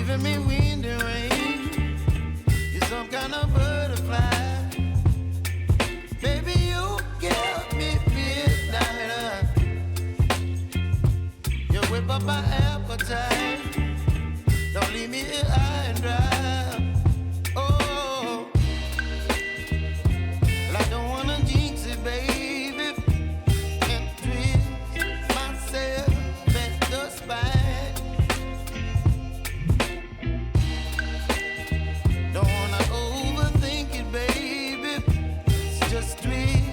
giving me wind and rain. You're some kind of butterfly. Baby, you give me midnight. You whip up my appetite. Don't leave me here high and dry. Oh, well, I don't wanna jinx it, baby, and twist myself at the spine. Don't wanna overthink it, baby. It's just twist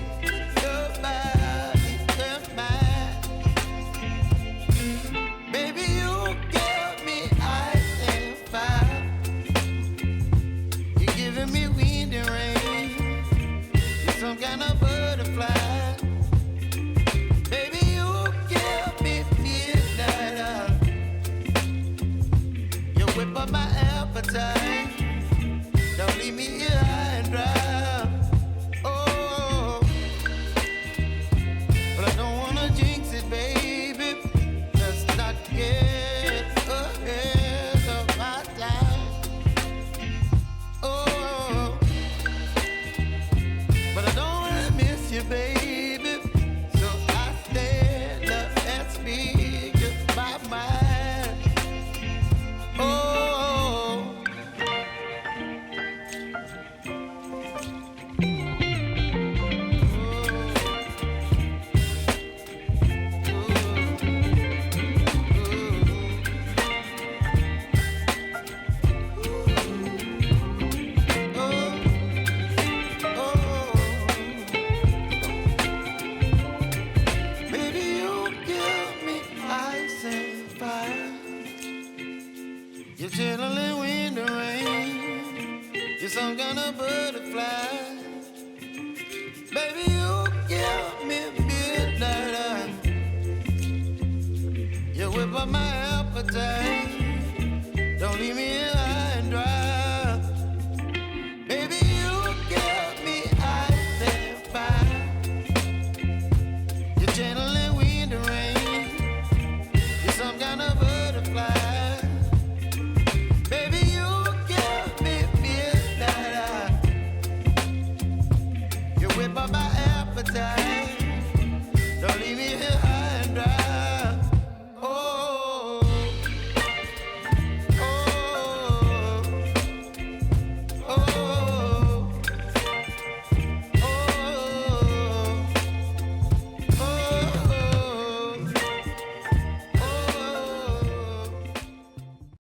your body and mine. Baby, you give me ice and fire. You're giving me wind and rain. You're some kind of butterfly. Baby, you give me midnight. You whip up my appetite. Don't leave me here high and dry. Oh, but I don't wanna jinx it, baby. Let's not get ahead of my time. Oh, but I don't wanna miss you, baby. So I stand up and speak my mind. Oh. Baby, you give me ice and fire. You're chilling wind and rain. You're some kind of butterfly. Baby, you give me midnight. You whip up my appetite. Don't leave me